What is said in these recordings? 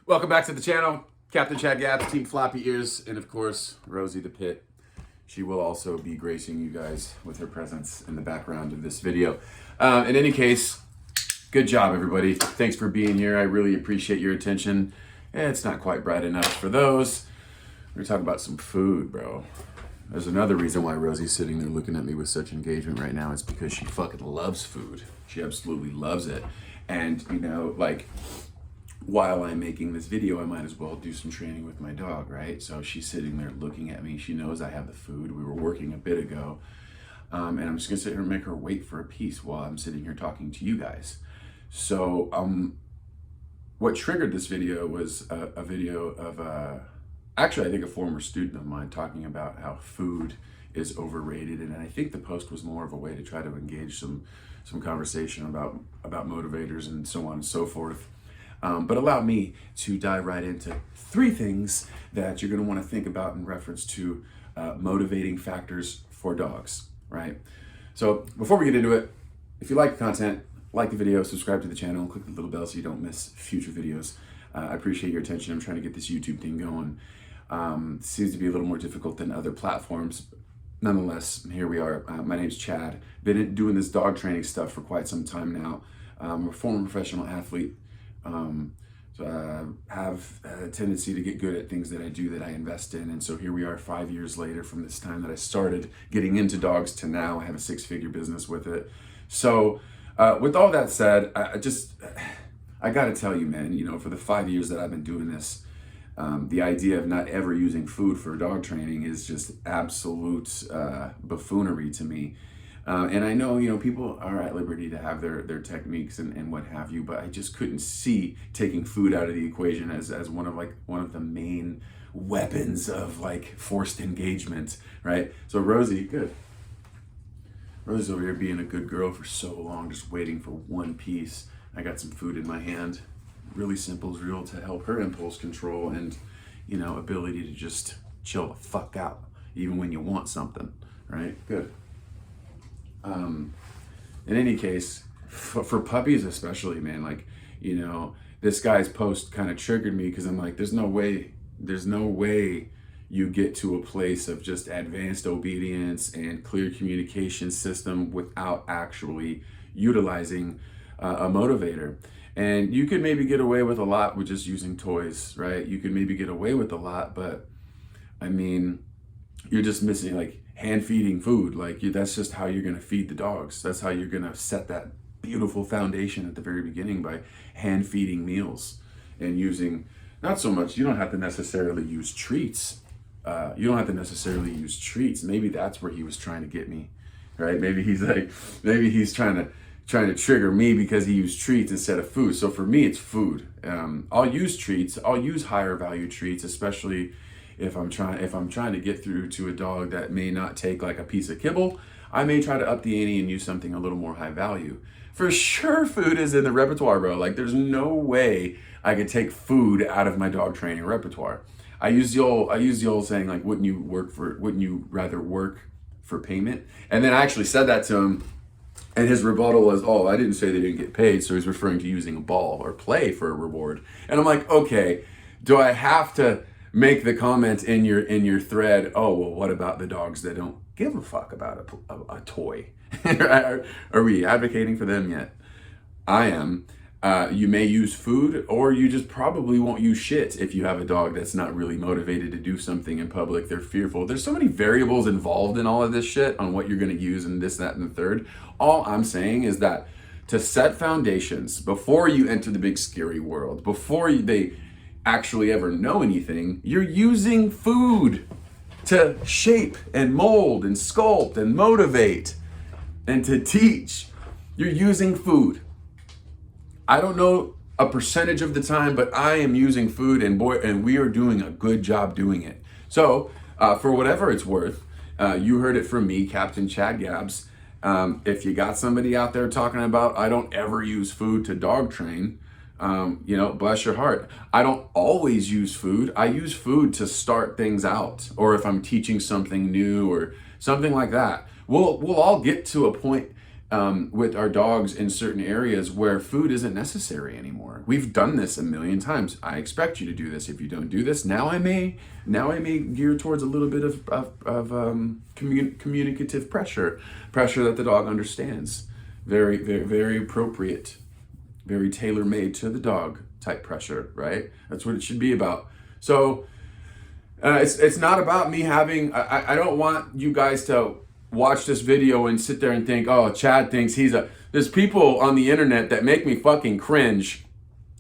Welcome back to the channel. Captain Chad Gaps, Team Floppy Ears, and of course, Rosie the Pit. She will also be gracing you guys with her presence in the background of this video. In any case, good job, everybody. Thanks for being here. I really appreciate your attention. It's not quite bright enough for those. We're talking about some food, bro. There's another reason why Rosie's sitting there looking at me with such engagement right now. It's because she fucking loves food. She absolutely loves it. And, you know, like, while I'm making this video, I might as well do some training with my dog, right? So she's sitting there looking at me. She knows I have the food. We were working a bit ago. And I'm just gonna sit here and make her wait for a piece while I'm sitting here talking to you guys. So what triggered this video was a video of, actually I think a former student of mine talking about how food is overrated. And I think the post was more of a way to try to engage some conversation about motivators and so on and so forth. But allow me to dive right into 3 things that you're going to want to think about in reference to motivating factors for dogs, right? So before we get into it, if you like the content, like the video, subscribe to the channel, and click the little bell so you don't miss future videos. I appreciate your attention. I'm trying to get this YouTube thing going. Seems to be a little more difficult than other platforms. Nonetheless, here we are. My name's Chad. Been doing this dog training stuff for quite some time now. I'm a former professional athlete. So I have a tendency to get good at things that I do, that I invest in. And so here we are 5 years later from this time that I started getting into dogs to now. I have a 6-figure business with it. So with all that said, I got to tell you, man, you know, for the 5 years that I've been doing this, the idea of not ever using food for dog training is just absolute buffoonery to me. And I know, you know, people are at liberty to have their techniques and what have you, but I just couldn't see taking food out of the equation as one of the main weapons of like forced engagement, right? So Rosie's over here being a good girl for so long, just waiting for one piece. I got some food in my hand, really simple as real, to help her impulse control and, you know, ability to just chill the fuck out, even when you want something, right? Good. In any case, for puppies especially, man, like, you know, this guy's post kind of triggered me because I'm like, there's no way you get to a place of just advanced obedience and clear communication system without actually utilizing a motivator. And you could maybe get away with a lot with just using toys, right? You could maybe get away with a lot, but I mean, you're just missing like hand feeding food. Like that's just how you're going to feed the dogs. That's how you're going to set that beautiful foundation at the very beginning, by hand feeding meals and using, not so much, you don't have to necessarily use treats. Maybe that's where he was trying to get me, right? Maybe he's trying to trigger me because he used treats instead of food. So for me, it's food. I'll use treats. I'll use higher value treats, especially if I'm trying to get through to a dog that may not take like a piece of kibble. I may try to up the ante and use something a little more high value. For sure, food is in the repertoire, bro. Like there's no way I could take food out of my dog training repertoire. I use the old saying, like, wouldn't you rather work for payment? And then I actually said that to him, and his rebuttal was, oh, I didn't say they didn't get paid. So he's referring to using a ball or play for a reward. And I'm like, okay, do I have to make the comment in your thread, oh, well, what about the dogs that don't give a fuck about a toy? Are we advocating for them yet? I am. You may use food, or you just probably won't use shit if you have a dog that's not really motivated to do something in public. They're fearful. There's so many variables involved in all of this shit on what you're going to use and this, that, and the third. All I'm saying is that to set foundations before you enter the big scary world, before they actually ever know anything, you're using food to shape and mold and sculpt and motivate and to teach. You're using food. I don't know a percentage of the time, but I am using food, and we are doing a good job doing it. So for whatever it's worth, you heard it from me, Captain Chad Gabs. If you got somebody out there talking about, I don't ever use food to dog train, you know, bless your heart. I don't always use food. I use food to start things out, or if I'm teaching something new or something like that. We'll all get to a point with our dogs in certain areas where food isn't necessary anymore. We've done this a million times. I expect you to do this. If you don't do this, now I may gear towards a little bit of communicative pressure that the dog understands. Very, very, very appropriate, very tailor-made to the dog type pressure, right? That's what it should be about. So it's not about me having, I don't want you guys to watch this video and sit there and think, oh, Chad thinks there's people on the internet that make me fucking cringe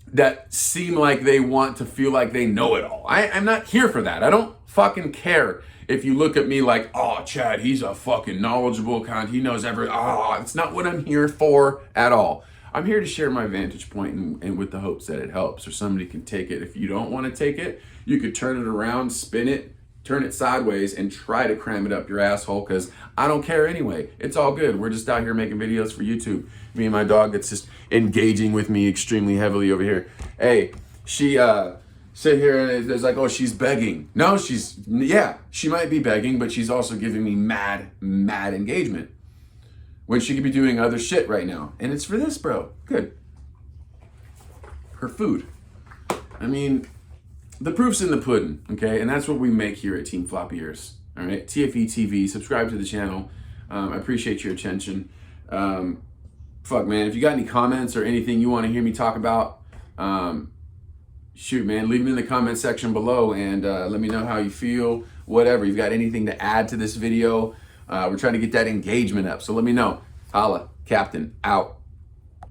that seem like they want to feel like they know it all. I'm not here for that. I don't fucking care if you look at me like, oh, Chad, he's a fucking knowledgeable kind. He knows it's not what I'm here for at all. I'm here to share my vantage point and with the hopes that it helps or somebody can take it. If you don't want to take it, you could turn it around, spin it, turn it sideways and try to cram it up your asshole, because I don't care anyway. It's all good. We're just out here making videos for YouTube. Me and my dog that's just engaging with me extremely heavily over here. Hey, she sit here and it's like, oh, she's begging. No, she might be begging, but she's also giving me mad engagement when she could be doing other shit right now. And it's for this, bro. Good. Her food. I mean, the proof's in the pudding, okay? And that's what we make here at Team Floppy Ears, all right? TFE TV, subscribe to the channel. I appreciate your attention. Fuck, man, if you got any comments or anything you want to hear me talk about, shoot, man, leave them in the comment section below and let me know how you feel, whatever. You've got anything to add to this video. We're trying to get that engagement up, so let me know. Holla, Captain, out.